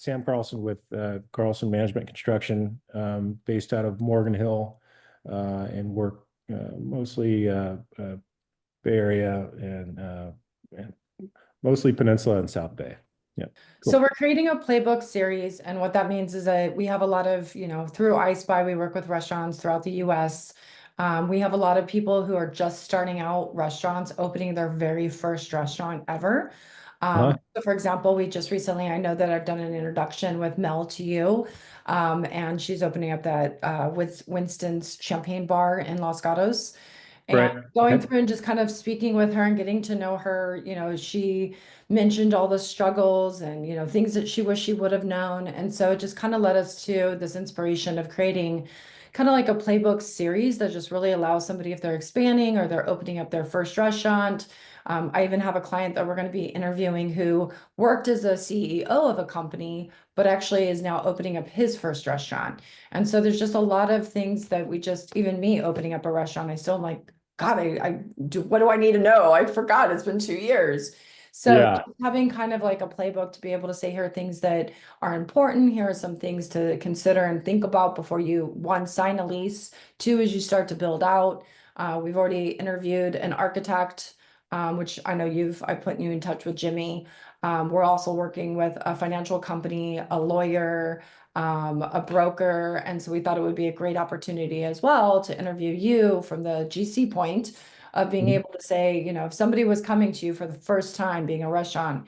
Sam Carlson with Carlson Management Construction, based out of Morgan Hill, and work mostly Bay Area and mostly Peninsula and South Bay. Yeah, So cool. we're creating a playbook series, and what that means is that we have a lot of, through iSpy, we work with restaurants throughout the US. We have a lot of people who are just starting out restaurants, opening their very first restaurant ever. Uh-huh. So for example, we just recently, I know that I've done an introduction with Mel to you, and she's opening up that with Winston's Champagne Bar in Los Gatos. And Right. going Okay. through and just kind of speaking with her and getting to know her, she mentioned all the struggles and, things that she wished she would have known. And so it just kind of led us to this inspiration of creating kind of like a playbook series that just really allows somebody, if they're expanding or they're opening up their first restaurant. I even have a client that we're going to be interviewing who worked as a CEO of a company, but actually is now opening up his first restaurant. And so there's just a lot of things that even me opening up a restaurant, I still am like, God, I do, what do I need to know? I forgot, it's been 2 years. So Yeah. just having kind of like a playbook to be able to say, here are things that are important. Here are some things to consider and think about before you, one, sign a lease. Two, as you start to build out. We've already interviewed an architect, which I know I put you in touch with Jimmy. We're also working with a financial company, a lawyer, a broker. And so we thought it would be a great opportunity as well to interview you from the GC point of being Mhm. able to say, if somebody was coming to you for the first time being a restaurant,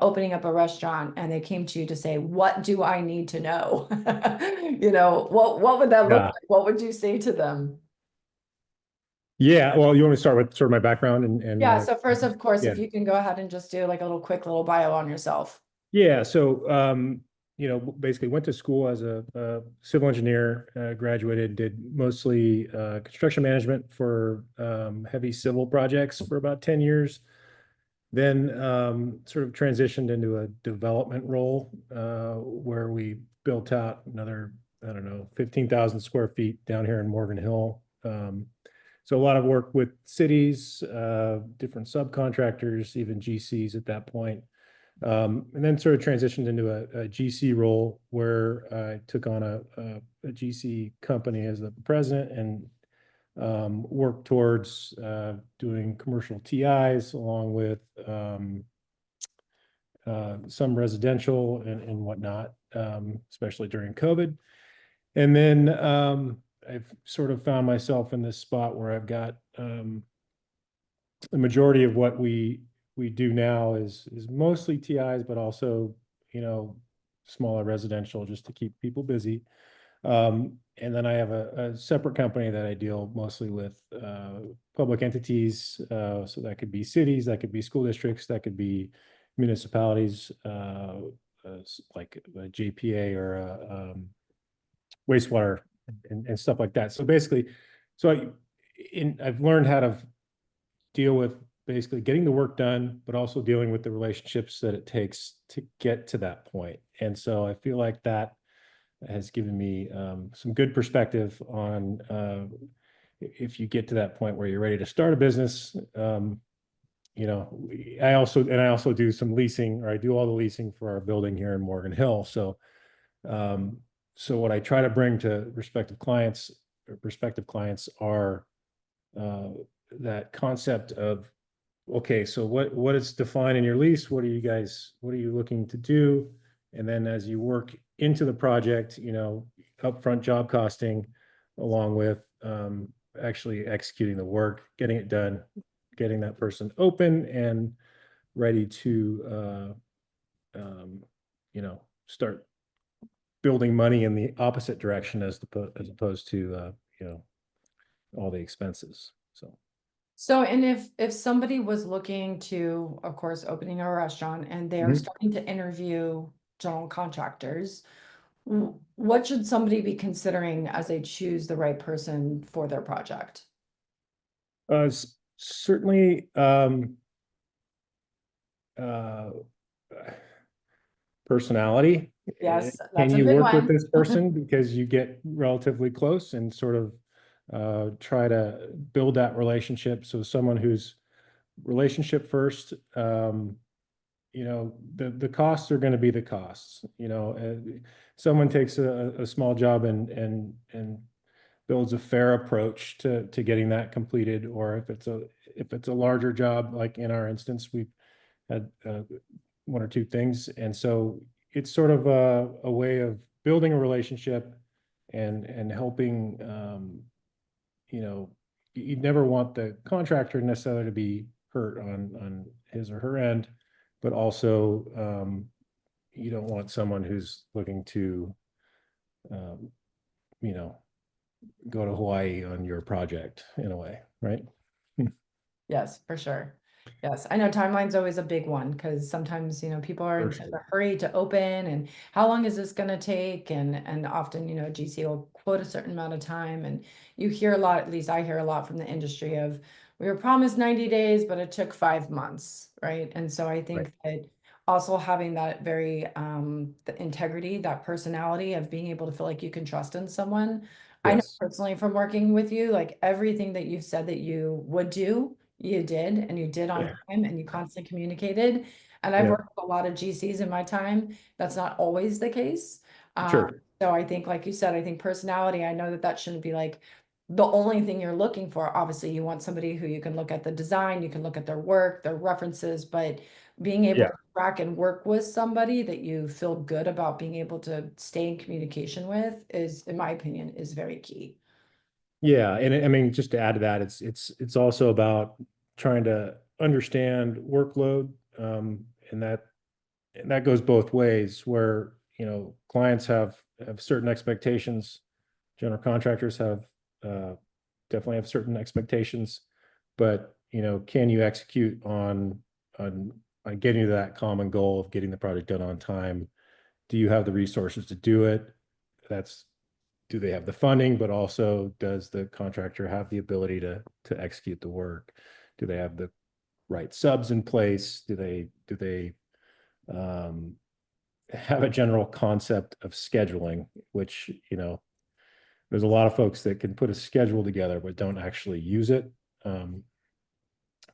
opening up a restaurant, and they came to you to say, what do I need to know? What would that look Yeah. like? What would you say to them? Yeah. Well, you want me to start with sort of my background and Yeah, so first, of course, yeah. if you can go ahead and just do like a quick little bio on yourself. Yeah. So, basically went to school as a civil engineer, graduated, did mostly construction management for heavy civil projects for about 10 years. Then sort of transitioned into a development role where we built out another, I don't know, 15,000 square feet down here in Morgan Hill. So a lot of work with cities, different subcontractors, even GCs at that point. And then sort of transitioned into a GC role where I took on a GC company as the president and worked towards doing commercial TIs along with some residential and whatnot, especially during COVID. And then I've sort of found myself in this spot where I've got the majority of what we do now is mostly TIs, but also, smaller residential just to keep people busy. And then I have a separate company that I deal mostly with public entities. So that could be cities, that could be school districts, that could be municipalities, like a JPA or a wastewater and stuff like that. So basically, I've learned how to deal with basically getting the work done, but also dealing with the relationships that it takes to get to that point. And so I feel like that has given me some good perspective on if you get to that point where you're ready to start a business. I also do some leasing, or I do all the leasing for our building here in Morgan Hill. Um, so what I try to bring to prospective clients are that concept of, okay, so what is defined in your lease? What are you looking to do? And then as you work into the project, upfront job costing along with actually executing the work, getting it done, getting that person open and ready to start building money in the opposite direction as opposed to all the expenses. So So, and if somebody was looking to, of course, opening a restaurant and they are Mhm. starting to interview general contractors, what should somebody be considering as they choose the right person for their project? Certainly uh, personality. Yes, Can that's a you big work with one. this person because you get relatively close and sort of try to build that relationship? So someone who's relationship first, the costs are going to be the costs. Someone takes a small job and builds a fair approach to getting that completed, or if it's a larger job, like in our instance, we've had one or two things, and so it's sort of a way of building a relationship and helping. You'd never want the contractor necessarily to be hurt on his or her end, but also you don't want someone who's looking to um, you know go to Hawaii on your project in a way, right? Yes, for sure. Yes, I know timeline's always a big one because sometimes, people are in For such sure. a hurry to open and how long is this going to take? And often, GC will quote a certain amount of time. And you hear a lot, at least I hear a lot from the industry of we were promised 90 days, but it took 5 months, right? And so I Right. think that also having that very the integrity, that personality of being able to feel like you can trust in someone. I know Yes. personally from working with you, like everything that you've said that you would do you did, and you did on Yeah. time, and you constantly communicated. And I've Yeah. worked with a lot of GCs in my time. That's not always the case. Um, Sure. so I think, like you said, I think personality, I know that that shouldn't be like the only thing you're looking for. Obviously, you want somebody who you can look at the design, you can look at their work, their references, but being able Yeah. to track and work with somebody that you feel good about being able to stay in communication with is, in my opinion, is very key. Yeah, and I mean, just to add to that, it's also about trying to understand workload, and that goes both ways. Where clients have certain expectations, general contractors have definitely have certain expectations, but can you execute on on getting to that common goal of getting the project done on time? Do you have the resources to do it? That's Do they have the funding, but also does the contractor have the ability to execute the work? Do they have the right subs in place? Do they have a general concept of scheduling, which there's a lot of folks that can put a schedule together but don't actually use it. Um,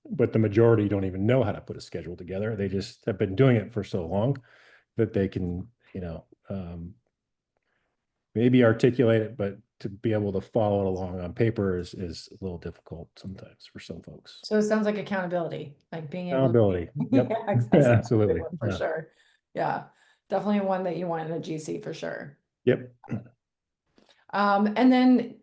but the majority don't even know how to put a schedule together. They just have been doing it for so long that they can, maybe articulate it, but to be able to follow it along on paper is a little difficult sometimes for some folks. So it sounds like accountability, like being able to, Accountability. Yep. yeah, that's a big Absolutely. one for Yeah. sure. Yeah, definitely one that you want in a GC for sure. Yep. And then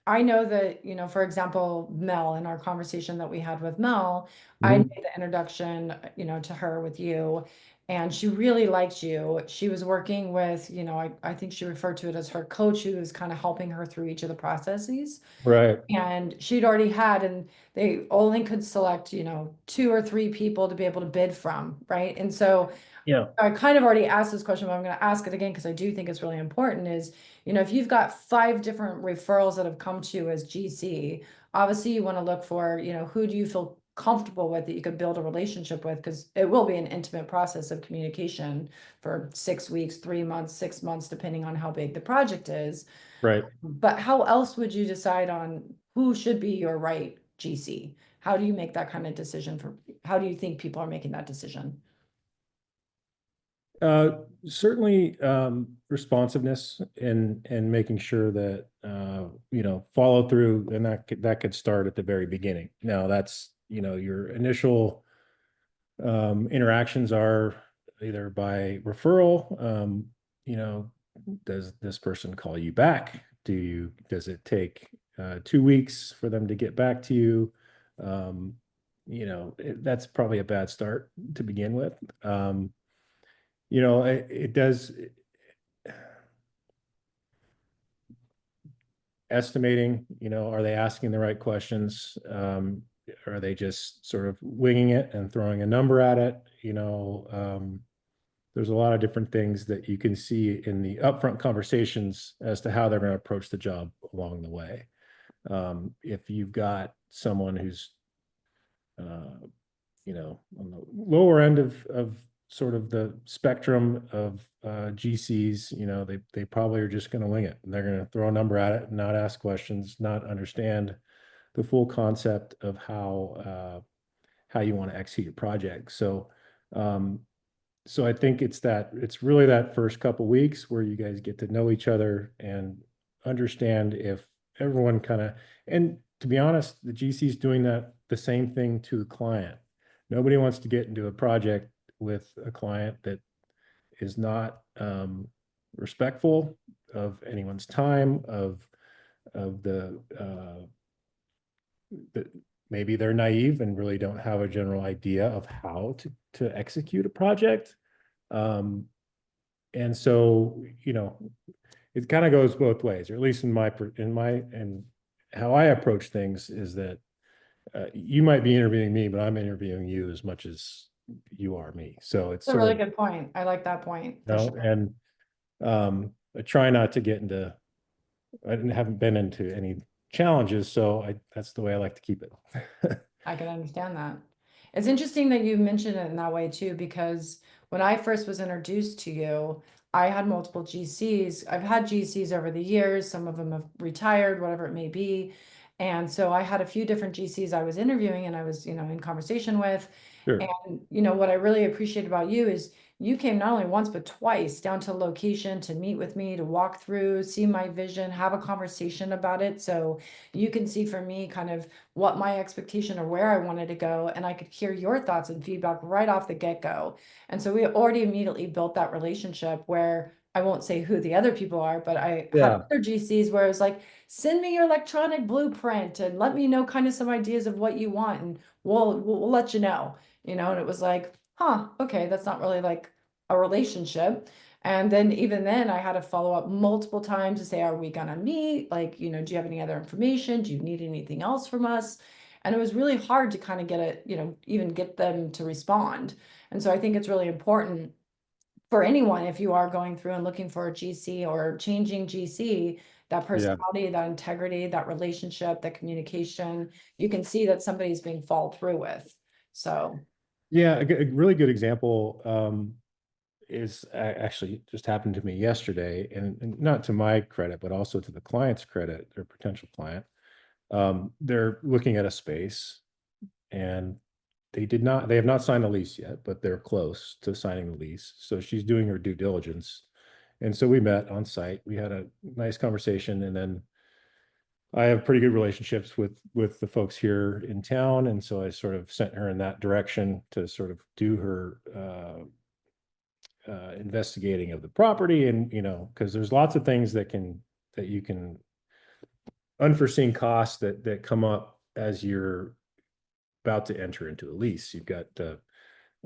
I know that, for example, Mel, in our conversation that we had with Mel, I made Mhm. the introduction, to her with you, and she really liked you. She was working with, I think she referred to it as her coach, who was kind of helping her through each of the processes. Right. And she'd already had, and they only could select, 2 or 3 people to be able to bid from, right? And so Yeah. I kind of already asked this question, but I'm going to ask it again because I do think it's really important is, if you've got 5 different referrals that have come to you as GC, obviously you want to look for, who do you feel comfortable with that you could build a relationship with, because it will be an intimate process of communication for 6 weeks, 3 months, 6 months, depending on how big the project is. Right. But how else would you decide on who should be your right GC? How do you make that kind of decision how do you think people are making that decision? Certainly responsiveness and making sure that follow through, and that could start at the very beginning. Now that's your initial interactions are either by referral. You know, does this person call you back? Does it take 2 weeks for them to get back to you? That's probably a bad start to begin with. It does estimating, are they asking the right questions? Are they just sort of winging it and throwing a number at it? There's a lot of different things that you can see in the upfront conversations as to how they're going to approach the job along the way. If you've got someone who's, on the lower end of sort of the spectrum of GCs, they probably are just going to wing it. And they're going to throw a number at it, not ask questions, not understand the full concept of how you want to execute your project. So So I think it's really that first couple weeks where you guys get to know each other and understand if everyone kind of, and to be honest, the GC is doing the same thing to the client. Nobody wants to get into a project with a client that is not respectful of anyone's time, of the maybe they're naive and really don't have a general idea of how to execute a project. Um, and so, it kind of goes both ways, or at least and how I approach things is that you might be interviewing me, but I'm interviewing you as much as you are me. So it's That's a sort really of, good point. I like that point for sure. and I try not to get into, haven't been into any challenges, so that's the way I like to keep it. I can understand that. It's interesting that you mentioned it in that way too, because when I first was introduced to you, I had multiple GCs. I've had GCs over the years. Some of them have retired, whatever it may be. And so I had a few different GCs I was interviewing and I was, in conversation with. Sure. And, what I really appreciate about you is you came not only once, but twice down to location to meet with me, to walk through, see my vision, have a conversation about it. So you can see for me kind of what my expectation or where I wanted to go. And I could hear your thoughts and feedback right off the get-go. And so we already immediately built that relationship where I won't say who the other people are, but I had Yeah. other GCs where it was like, send me your electronic blueprint and let me know kind of some ideas of what you want. And we'll let you know, and it was like, huh, okay, that's not really like a relationship. And then even then I had to follow up multiple times to say, are we gonna meet? Like, do you have any other information? Do you need anything else from us? And it was really hard to kind of get it, even get them to respond. And so I think it's really important for anyone, if you are going through and looking for a GC or changing GC, that Yeah. personality, that integrity, that relationship, that communication, you can see that somebody's being followed through with. So Yeah, a really good example is actually just happened to me yesterday, and not to my credit, but also to the client's credit, their potential client. They're looking at a space, and they have not signed a lease yet, but they're close to signing the lease. So she's doing her due diligence. And so we met on site. We had a nice conversation, and then I have pretty good relationships with the folks here in town, and so I sort of sent her in that direction to sort of do her investigating of the property, and because there's lots of things that you can unforeseen costs that come up as you're about to enter into a lease. You've got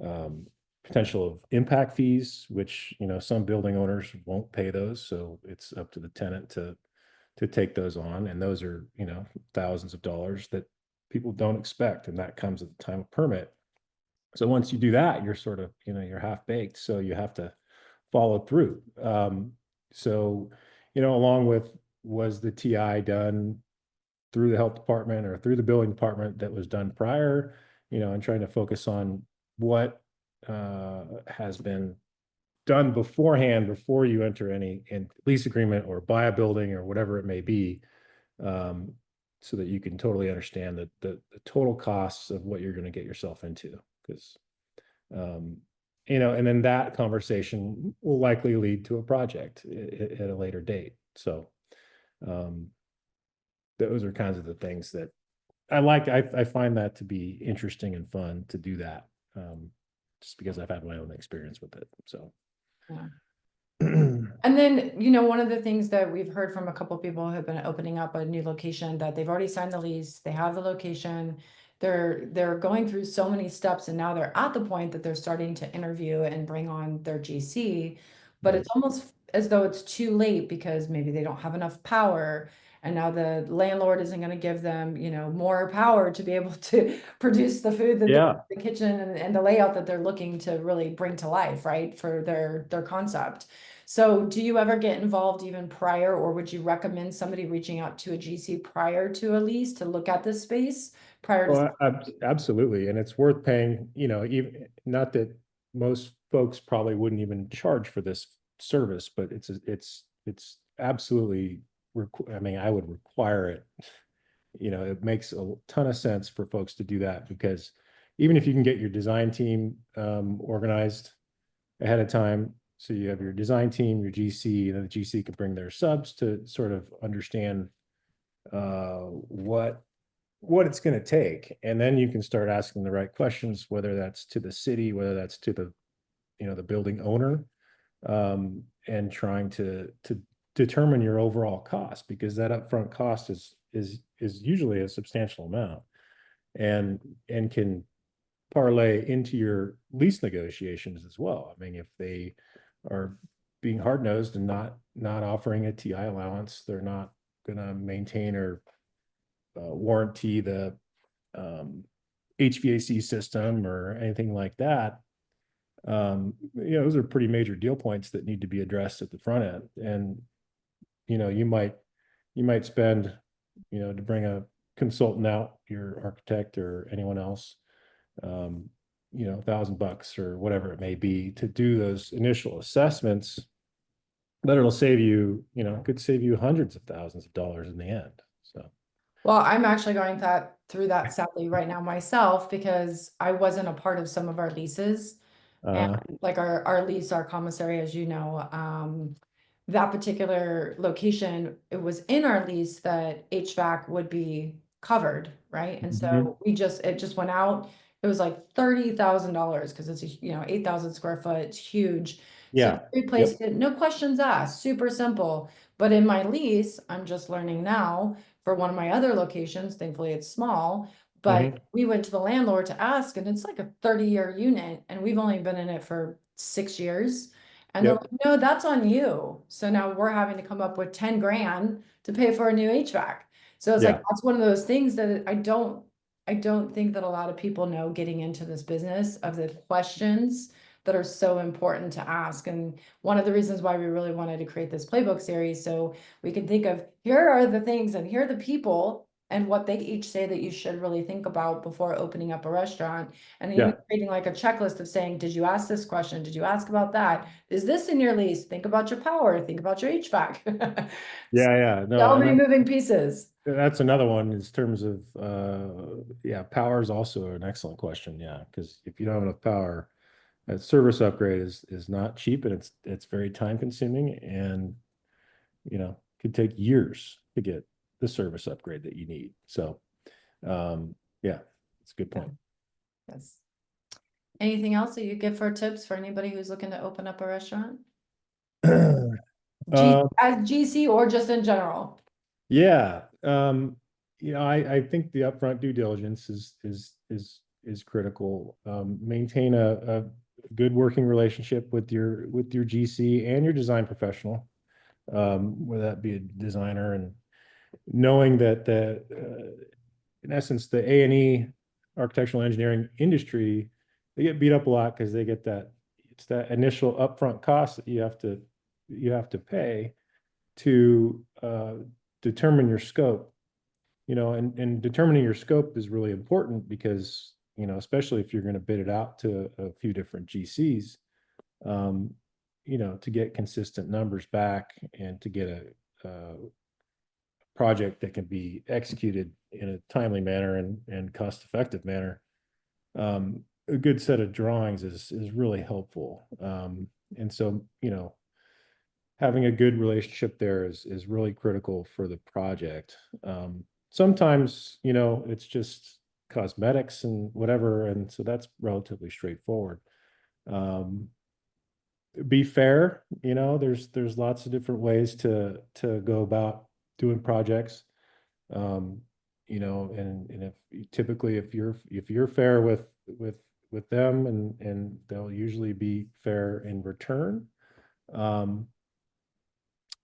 um, potential of impact fees, which some building owners won't pay those, so it's up to the tenant to take those on, and those are thousands of dollars that people don't expect, and that comes at the time of permit. So once you do that, you're sort of you're half baked, so you have to follow through. So along with, was the TI done through the health department or through the building department that was done prior, and trying to focus on what has been done beforehand before you enter any lease agreement or buy a building or whatever it may be, um, so that you can totally understand the total costs of what you're going to get yourself into. Because um, and then that conversation will likely lead to a project at a later date. So um, those are kinds of the things that I like. I find that to be interesting and fun to do that, just because I've had my own experience with it. So. yeah. And then, one of the things that we've heard from a couple of people who have been opening up a new location, that they've already signed the lease, they have the location, they're going through so many steps, and now they're at the point that they're starting to interview and bring on their GC, but Right. it's almost as though it's too late because maybe they don't have enough power. And now the landlord isn't going to give them, more power to be able to produce the food that Yeah. the kitchen and the layout that they're looking to really bring to life, right, for their concept. So do you ever get involved even prior, or would you recommend somebody reaching out to a GC prior to a lease to look at this space prior to? Well, absolutely. And it's worth paying, even not that most folks probably wouldn't even charge for this service, but it's absolutely, I mean, I would require it. It makes a ton of sense for folks to do that because even if you can get your design team organized ahead of time, so you have your design team, your GC, and then the GC can bring their subs to sort of understand what it's going to take, and then you can start asking the right questions, whether that's to the city, whether that's to the the building owner, and trying to determine your overall cost, because that upfront cost is usually a substantial amount, and can parlay into your lease negotiations as well. I mean, if they are being hard nosed and not offering a TI allowance, they're not going to maintain or warranty the HVAC system or anything like that. Those are pretty major deal points that need to be addressed at the front end. And you might spend, to bring a consultant out, your architect or anyone else, $1,000 or whatever it may be, to do those initial assessments, but it'll save you, could save you hundreds of thousands of dollars in the end. So, Well, I'm actually going through that sadly right now myself, because I wasn't a part of some of our leases. And like our lease, our commissary, as you know, that particular location, it was in our lease that HVAC would be covered, right? And so it just went out. It was like $30,000, because it's 8,000 square foot, it's huge. So yeah, we replaced it, no questions asked, super simple. But in my lease, I'm just learning now, for one of my other locations, thankfully it's small, but we went to the landlord to ask, and it's like a 30-year unit, and we've only been in it for 6 years. And they're like, no, that's on you. So now we're having to come up with 10 grand to pay for a new HVAC. So it's like, that's one of those things that I don't think that a lot of people know, getting into this business, of the questions that are so important to ask. And one of the reasons why we really wanted to create this playbook series, so we can think of, here are the things and here are the people and what they each say that you should really think about before opening up a restaurant. And even creating like a checklist of saying, did you ask this question? Did you ask about that? Is this in your lease? Think about your power, think about your HVAC. yeah. So No, many moving pieces. that's another one, in terms of power is also an excellent question. Yeah, because if you don't have enough power, a service upgrade is not cheap, and it's very time consuming, and could take years to get the service upgrade that you need. So yeah, it's a good point. Yes. Anything else that you give for tips for anybody who's looking to open up a restaurant? As GC or just in general? Yeah. I think the upfront due diligence is critical. Maintain a good working relationship with your GC and your design professional, whether that be a designer, and knowing that in essence, the A&E, architectural engineering industry, they get beat up a lot because they get it's that initial upfront cost that you have to pay to determine your scope. And determining your scope is really important, because especially if you're going to bid it out to a few different GCs, to get consistent numbers back, and to get a project that can be executed in a timely manner and cost effective manner. A good set of drawings is really helpful. And so, having a good relationship there is really critical for the project. Sometimes, it's just cosmetics and whatever, and so that's relatively straightforward. Be fair, there's lots of different ways to go about doing projects. And if typically, if you're fair with them, and they'll usually be fair in return.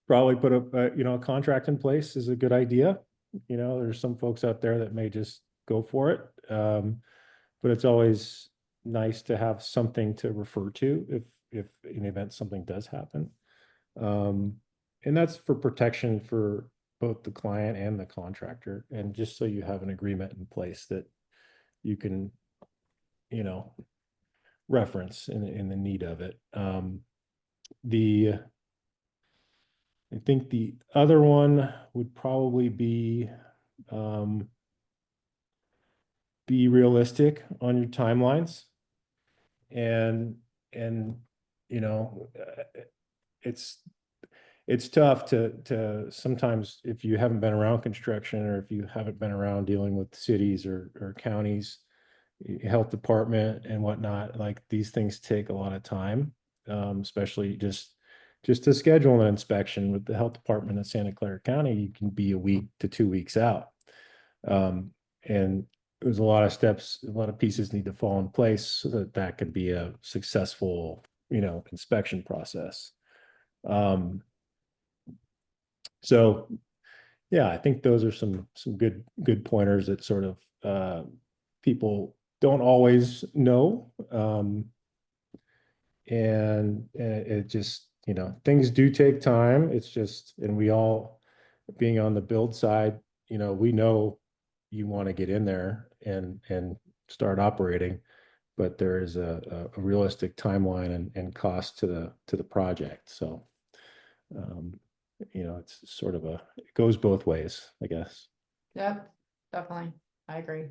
Probably put a contract in place is a good idea. There's some folks out there that may just go for it. But it's always nice to have something to refer to if in the event something does happen. And that's for protection for both the client and the contractor, and just so you have an agreement in place that you can, reference in the need of it. I think the other one would probably be be realistic on your timelines. And, and, you know, it's, it's tough to sometimes, if you haven't been around construction, or if you haven't been around dealing with cities or counties, health department and whatnot, like these things take a lot of time. Especially just to schedule an inspection with the health department in Santa Clara County, you can be a week to 2 weeks out. And there's a lot of steps, a lot of pieces need to fall in place so that that could be a successful, inspection process. So yeah, I think those are some good pointers that sort of people don't always know. And it just, things do take time. It's just, and we all, being on the build side, we know you want to get in there and start operating, but there is a realistic timeline and cost to the project. So, it's sort of it goes both ways, I guess. Yep, definitely. I agree.